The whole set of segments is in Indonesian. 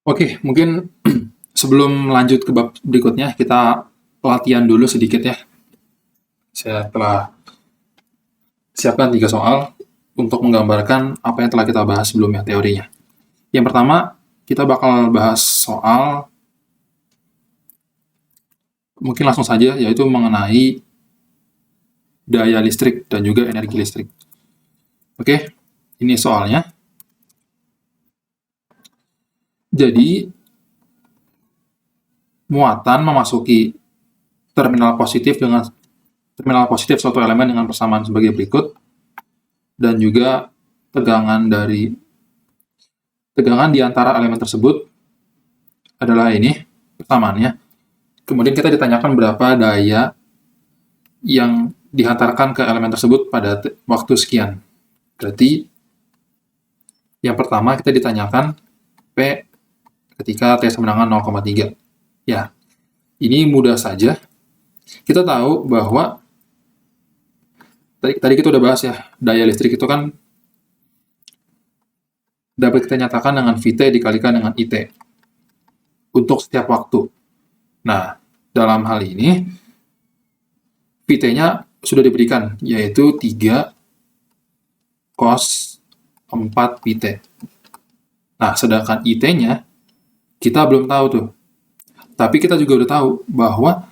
Oke, mungkin sebelum lanjut ke bab berikutnya, kita latihan dulu sedikit ya. Saya telah siapkan 3 soal untuk menggambarkan apa yang telah kita bahas sebelumnya, teorinya. Yang pertama, kita bakal bahas soal, mungkin langsung saja, yaitu mengenai daya listrik dan juga energi listrik. Oke, ini soalnya. Jadi, muatan memasuki terminal positif suatu elemen dengan persamaan sebagai berikut, dan juga tegangan di antara elemen tersebut adalah ini persamaannya. Kemudian kita ditanyakan berapa daya yang dihantarkan ke elemen tersebut pada waktu sekian. Berarti yang pertama kita ditanyakan P ketika T sama dengan 0,3. Ya, ini mudah saja. Kita tahu bahwa tadi kita udah bahas ya, daya listrik itu kan dapat kita nyatakan dengan VT dikalikan dengan IT untuk setiap waktu. Nah, dalam hal ini VT-nya sudah diberikan, yaitu 3 cos 4 VT. Nah, sedangkan IT-nya kita belum tahu tuh. Tapi kita juga udah tahu bahwa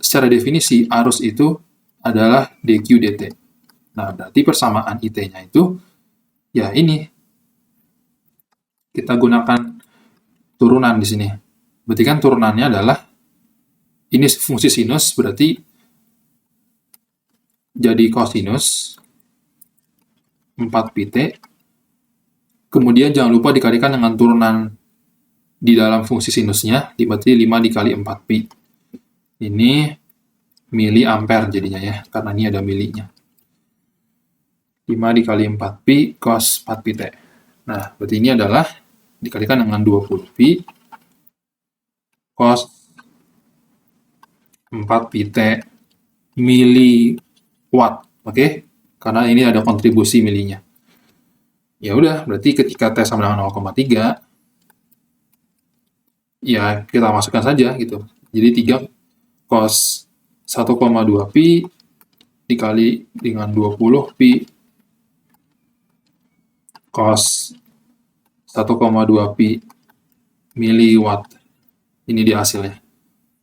secara definisi arus itu adalah dQ dt. Nah, berarti persamaan IT-nya itu ya ini. Kita gunakan turunan di sini. Berarti kan turunannya adalah ini fungsi sinus, berarti jadi kosinus 4 pt. Kemudian jangan lupa dikalikan dengan turunan di dalam fungsi sinusnya, berarti 5 dikali 4 pi. Ini mili ampere jadinya ya, karena ini ada milinya. 5 dikali 4 pi cos 4 pi T. Nah, berarti ini adalah dikalikan dengan 20 pi cos 4 pi T miliwatt. Oke? Karena ini ada kontribusi milinya. Ya udah, berarti ketika T sama dengan 0,3, ya kita masukkan saja gitu. Jadi 3 cos 1,2 pi dikali dengan 20 pi cos 1,2 pi miliwatt. Ini di hasilnya.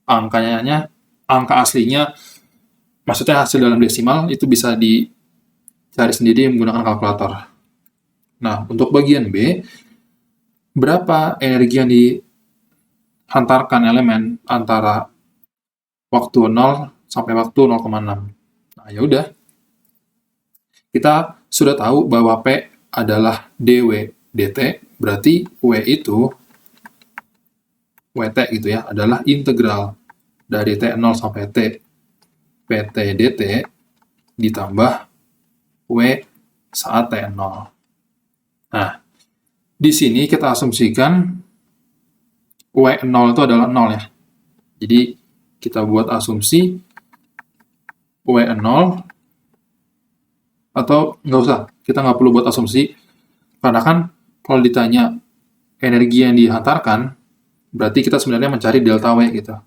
Angka aslinya, maksudnya hasil dalam desimal, itu bisa dicari sendiri menggunakan kalkulator. Nah, untuk bagian B, berapa energi yang dihantarkan elemen antara waktu 0 sampai waktu 0,6. Nah, ya udah. Kita sudah tahu bahwa P adalah dW dt, berarti W itu WT gitu ya, adalah integral dari T0 sampai T PT dt ditambah W saat T0. Nah, di sini kita asumsikan W0 itu adalah 0 ya. Jadi, kita buat asumsi W0, atau nggak usah, kita nggak perlu buat asumsi, karena kan kalau ditanya energi yang dihantarkan, berarti kita sebenarnya mencari delta W gitu.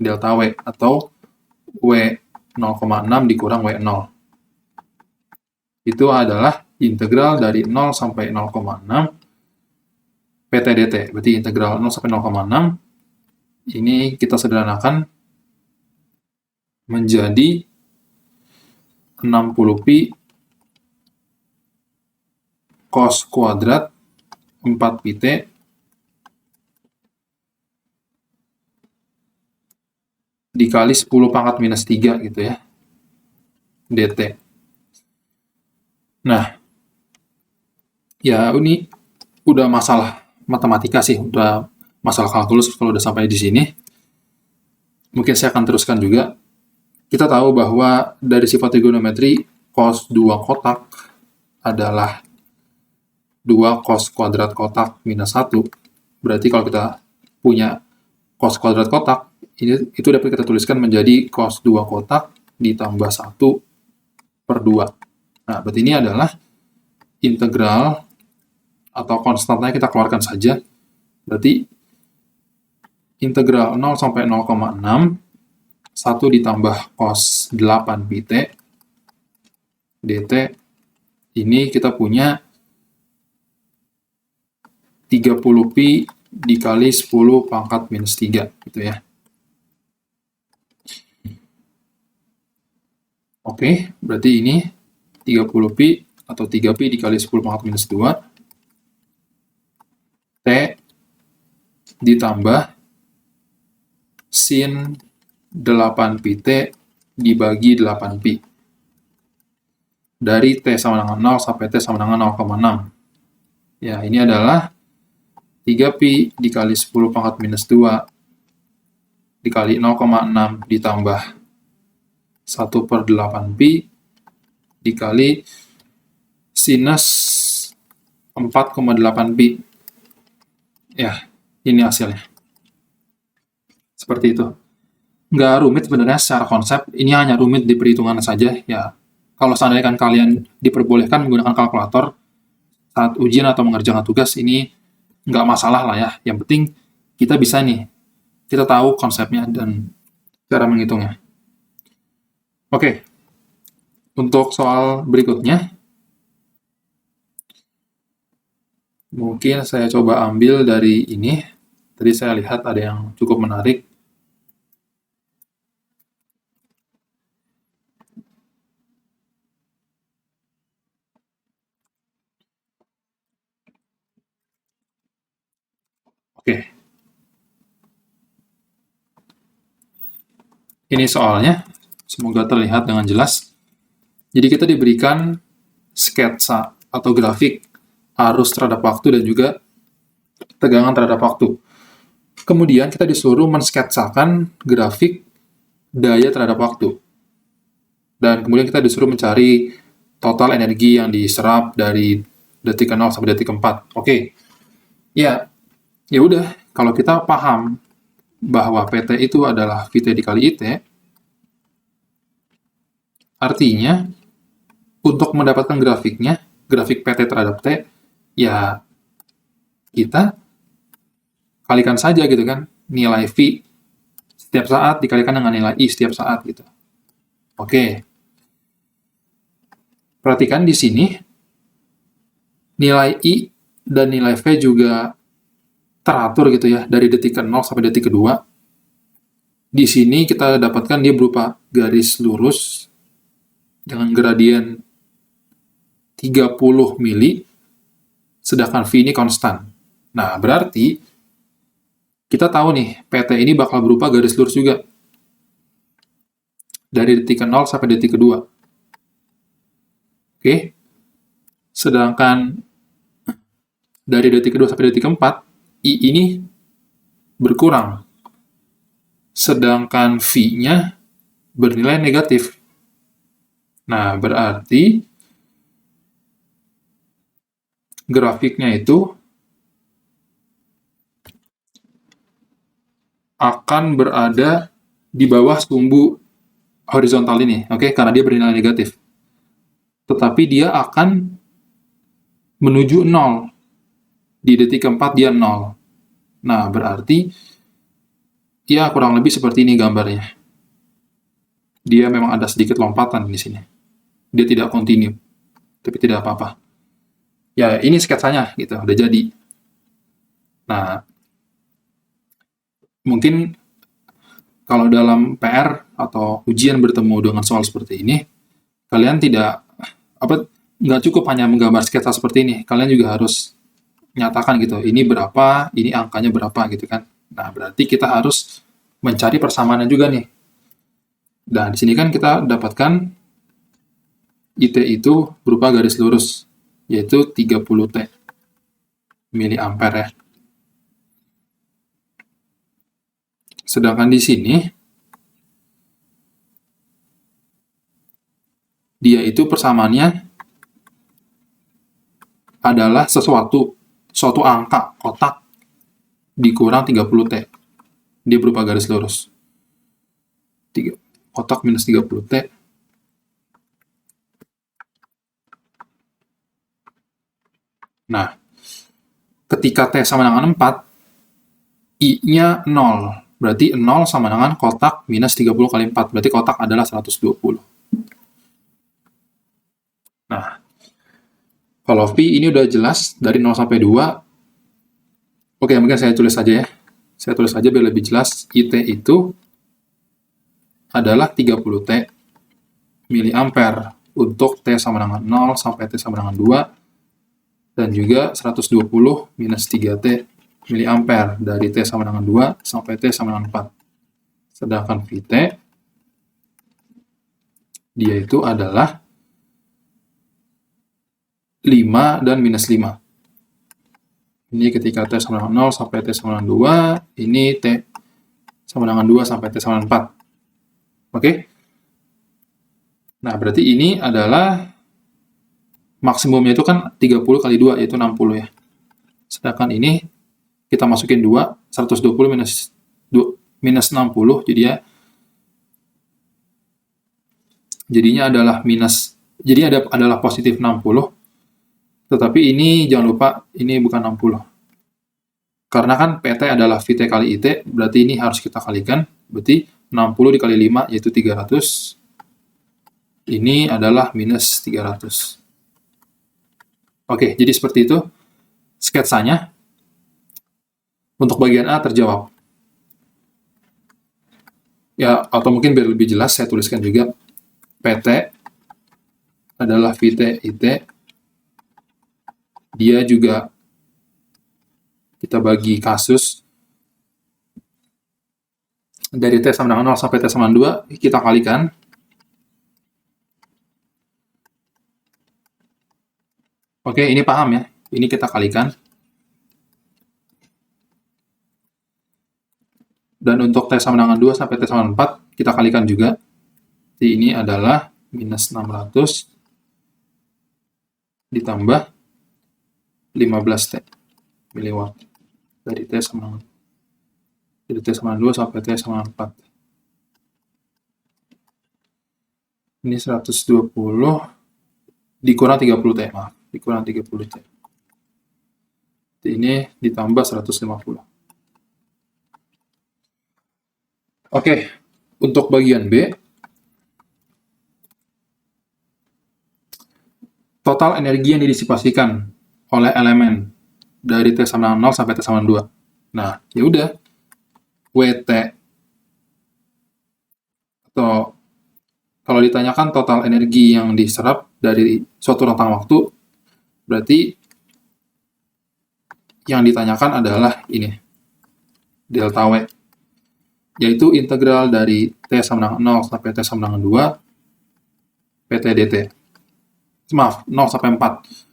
Delta W, atau W 0,6 dikurang W0. Itu adalah integral dari 0 sampai 0,6 PT dt. Berarti integral 0 sampai 0,6 ini kita sederhanakan menjadi 60 pi cos kuadrat 4 pi T dikali 10 pangkat minus 3 gitu ya, dt. Nah, ya ini udah masalah matematika sih, udah masalah kalkulus kalau udah sampai di sini. Mungkin saya akan teruskan juga. Kita tahu bahwa dari sifat trigonometri, cos 2 kotak adalah 2 cos kuadrat kotak minus 1. Berarti kalau kita punya cos kuadrat kotak, itu dapat kita tuliskan menjadi cos 2 kotak ditambah 1 per 2. Nah, berarti ini adalah integral, atau konstantnya kita keluarkan saja, Berarti integral 0 sampai 0,6, 1 ditambah cos 8 pi T dt, ini kita punya 30 pi dikali 10 pangkat minus 3, gitu ya. Oke, berarti ini 30 pi atau 3 pi dikali 10 pangkat minus 2, T ditambah sin 8 pi T dibagi 8 pi. Dari T sama dengan 0 sampai T sama dengan 0,6. Ya, ini adalah 3 pi dikali 10 pangkat minus 2 dikali 0,6 ditambah 1/8 pi dikali sinus 4,8 pi. Ya, ini hasilnya. Seperti itu. Nggak rumit sebenarnya secara konsep, ini hanya rumit di perhitungan saja. Ya, kalau seandainya kan kalian diperbolehkan menggunakan kalkulator saat ujian atau mengerjakan tugas, ini nggak masalah lah ya. Yang penting kita bisa nih, kita tahu konsepnya dan cara menghitungnya. Oke, untuk soal berikutnya, mungkin saya coba ambil dari ini. Tadi saya lihat ada yang cukup menarik. Oke. Ini soalnya, semoga terlihat dengan jelas. Jadi kita diberikan sketsa atau grafik arus terhadap waktu dan juga tegangan terhadap waktu. Kemudian kita disuruh mensketsakan grafik daya terhadap waktu. Dan kemudian kita disuruh mencari total energi yang diserap dari detik ke-0 sampai detik ke-4. Oke. Ya, ya udah, kalau kita paham bahwa PT itu adalah VT dikali IT, artinya untuk mendapatkan grafiknya, grafik PT terhadap T, ya kita kalikan saja gitu kan, nilai V setiap saat dikalikan dengan nilai I setiap saat gitu. Oke. Perhatikan di sini, nilai I dan nilai V juga teratur gitu ya, dari detik ke-0 sampai detik ke-2. Di sini kita dapatkan dia berupa garis lurus dengan gradien 30 mili, sedangkan V ini konstan. Nah, berarti kita tahu nih, PT ini bakal berupa garis lurus juga. Dari detik ke-0 sampai detik ke-2. Oke. Sedangkan dari detik ke-2 sampai detik ke-4, I ini berkurang. Sedangkan V-nya bernilai negatif. Nah, berarti grafiknya itu akan berada di bawah sumbu horizontal ini, oke? Karena dia bernilai negatif. Tetapi dia akan menuju 0. Di detik ke-4 dia 0. Nah, berarti ya kurang lebih seperti ini gambarnya. Dia memang ada sedikit lompatan di sini. Dia tidak kontinu, tapi tidak apa-apa. Ya, ini sketsanya gitu, udah jadi. Nah, mungkin kalau dalam PR atau ujian bertemu dengan soal seperti ini, kalian nggak cukup hanya menggambar sketsa seperti ini. Kalian juga harus nyatakan gitu, ini berapa, ini angkanya berapa gitu kan. Nah, berarti kita harus mencari persamaannya juga nih. Dan di sini kan kita dapatkan IT itu berupa garis lurus, yaitu 30 T miliampere ya. Sedangkan di sini, dia itu persamaannya adalah suatu angka, kotak, dikurang 30 T. Dia berupa garis lurus. Kotak minus 30 T. Nah, ketika T sama dengan 4, I-nya 0. Berarti 0 sama dengan kotak minus 30 kali 4. Berarti kotak adalah 120. Nah, kalau V ini udah jelas dari 0 sampai 2. Oke, mungkin saya tulis saja ya. Saya tulis saja biar lebih jelas. IT itu adalah 30 T miliampere untuk T sama dengan 0 sampai T sama dengan 2, dan juga 120 minus 3T miliampere dari T sama dengan 2 sampai T sama dengan 4. Sedangkan VT, dia itu adalah 5 dan minus 5. Ini ketika T sama dengan 0 sampai T sama dengan 2, ini T sama dengan 2 sampai T sama dengan 4. Oke? Nah, berarti ini adalah maksimumnya itu kan 30 kali 2, yaitu 60 ya. Sedangkan ini kita masukin 2, 120 minus 60, jadinya adalah minus, jadi adalah positif 60. Tetapi ini jangan lupa, ini bukan 60. Karena kan PT adalah VT kali IT, berarti ini harus kita kalikan. Berarti 60 dikali 5, yaitu 300. Ini adalah minus 300. Oke, jadi seperti itu sketsanya. Untuk bagian A terjawab. Ya, atau mungkin biar lebih jelas, saya tuliskan juga. PT adalah VT IT. Dia juga kita bagi kasus dari T sama dengan 0 sampai T sama dengan 2, kita kalikan. Oke, ini paham ya? Ini kita kalikan. Dan untuk T sama dengan 2 sampai T sama dengan 4, kita kalikan juga. Jadi ini adalah minus 600 ditambah 15 T miliwatt dari T sama dengan 2 sampai T sama dengan 4. Ini 120 dikurang 30 T, maaf, dikurang 30 T. Ini ditambah 150. Oke, untuk bagian B, total energi yang didisipasikan oleh elemen dari T sama dengan 0 sampai T sama dengan 2. Nah, ya udah, WT, atau kalau ditanyakan total energi yang diserap dari suatu rentang waktu, berarti yang ditanyakan adalah ini, delta W, yaitu integral dari T sama dengan 0 sampai T sama dengan 2, PT dt. Maaf, 0 sampai 4.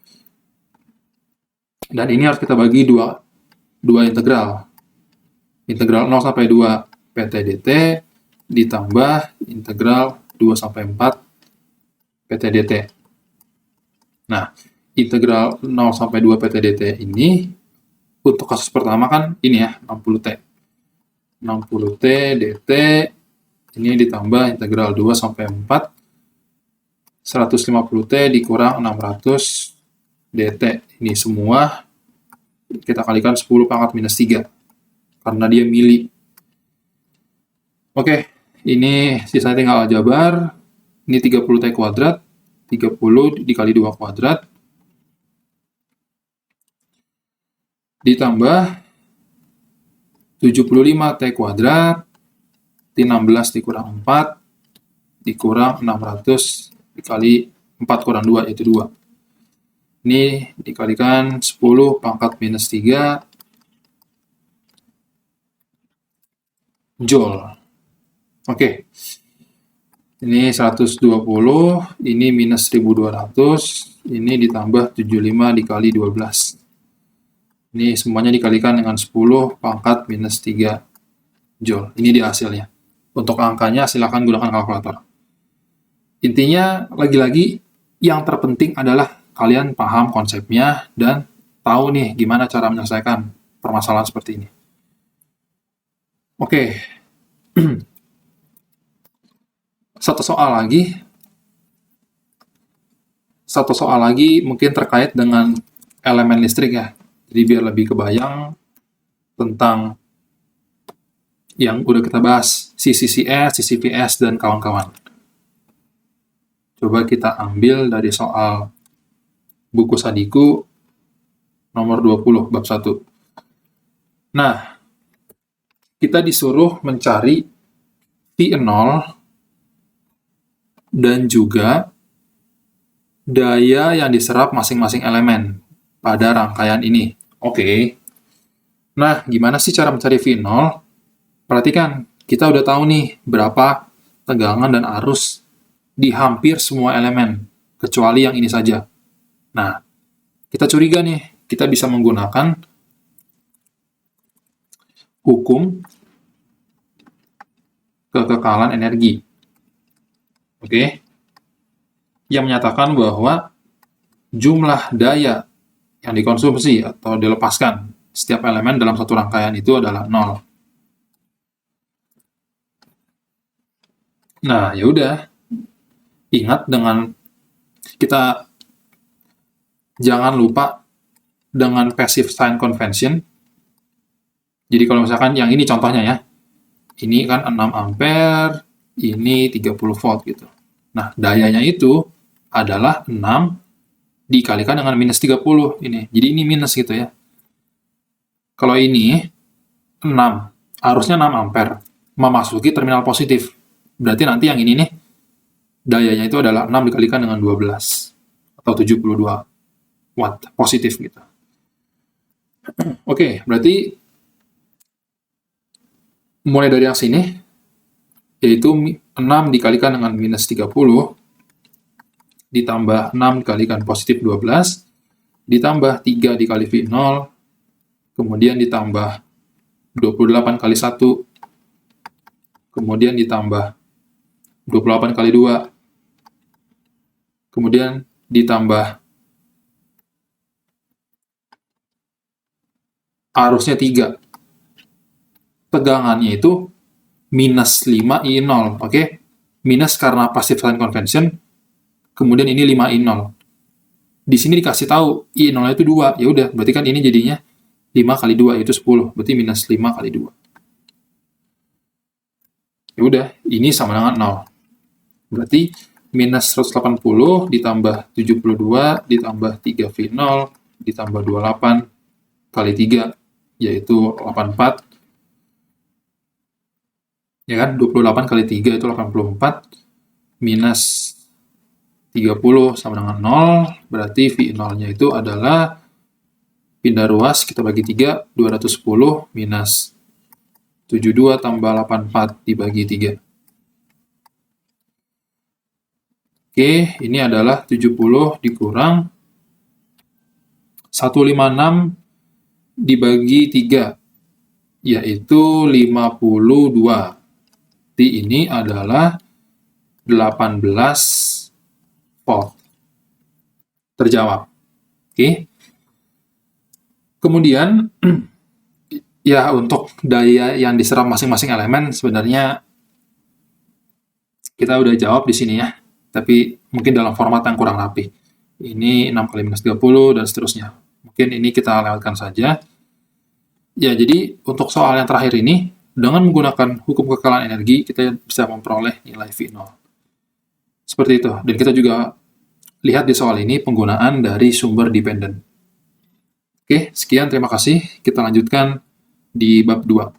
Dan ini harus kita bagi dua integral. Integral 0 sampai 2 PT dt ditambah integral 2 sampai 4 PT dt. Nah, integral 0 sampai 2 PT dt ini untuk kasus pertama kan ini ya, 60T. 60T dt ini ditambah integral 2 sampai 4 150T dikurang 600 dt. Ini semua kita kalikan 10 pangkat minus 3 karena dia mili. Oke, ini sisanya tinggal aljabar. Ini 30T kuadrat, 30 dikali 2 kuadrat ditambah 75T kuadrat, 16 dikurang 4 dikurang 600 dikali 4 kurang 2, yaitu 2. Ini dikalikan 10 pangkat minus 3 Joule. Oke. Ini 120, ini minus 1200, ini ditambah 75 dikali 12. Ini semuanya dikalikan dengan 10 pangkat minus 3 Joule. Ini dia hasilnya. Untuk angkanya silakan gunakan kalkulator. Intinya, lagi-lagi, yang terpenting adalah kalian paham konsepnya dan tahu nih gimana cara menyelesaikan permasalahan seperti ini. Oke. Satu soal lagi mungkin terkait dengan elemen listrik ya. Jadi biar lebih kebayang tentang yang udah kita bahas, CCCS, CCVS, dan kawan-kawan. Coba kita ambil dari soal buku Sadiku nomor 20, bab 1. Nah, kita disuruh mencari V0 dan juga daya yang diserap masing-masing elemen pada rangkaian ini. Oke. Nah, gimana sih cara mencari V0? Perhatikan, kita udah tahu nih berapa tegangan dan arus di hampir semua elemen, kecuali yang ini saja. Nah, kita curiga nih, kita bisa menggunakan hukum kekekalan energi. Oke? Yang menyatakan bahwa jumlah daya yang dikonsumsi atau dilepaskan setiap elemen dalam satu rangkaian itu adalah 0. Nah, ya udah. Ingat dengan kita jangan lupa dengan passive sign convention. Jadi kalau misalkan yang ini contohnya ya. Ini kan 6 ampere, ini 30 volt gitu. Nah, dayanya itu adalah 6 dikalikan dengan minus 30 ini. Jadi ini minus gitu ya. Kalau ini 6, arusnya 6 ampere, memasuki terminal positif. Berarti nanti yang ini nih, dayanya itu adalah 6 dikalikan dengan 12, atau 72 watt positif gitu. Oke, berarti mulai dari yang sini, yaitu 6 dikalikan dengan minus 30, ditambah 6 dikalikan positif 12, ditambah 3 dikali V0, kemudian ditambah 28 kali 1, kemudian ditambah 28 kali 2, kemudian ditambah arusnya 3. Tegangannya itu minus 5 I0, oke? Minus karena passive sign convention, kemudian ini 5 I0. Di sini dikasih tahu I0 itu 2, ya udah, berarti kan ini jadinya 5 kali 2 yaitu 10, berarti minus 5 kali 2. Ya udah, ini sama dengan 0. Berarti minus 180 ditambah 72 ditambah 3 V0 ditambah 28 kali 3, yaitu 84. Ya kan, 28 kali 3 itu 84, minus 30 sama dengan 0, berarti V0-nya itu adalah pindah ruas, kita bagi 3, 210 minus 72 tambah 84 dibagi 3. Oke, ini adalah 70 dikurang 156 dibagi 3, yaitu 52. Ini adalah 18 volt. Terjawab. Oke. Kemudian, ya untuk daya yang diserap masing-masing elemen sebenarnya kita udah jawab di sini ya. Tapi mungkin dalam format yang kurang rapi. Ini 6 kali minus 30 dan seterusnya. Mungkin ini kita lewatkan saja. Ya, jadi untuk soal yang terakhir ini, dengan menggunakan hukum kekekalan energi, kita bisa memperoleh nilai V0. Seperti itu. Dan kita juga lihat di soal ini penggunaan dari sumber dependen. Oke, sekian. Terima kasih. Kita lanjutkan di bab 2.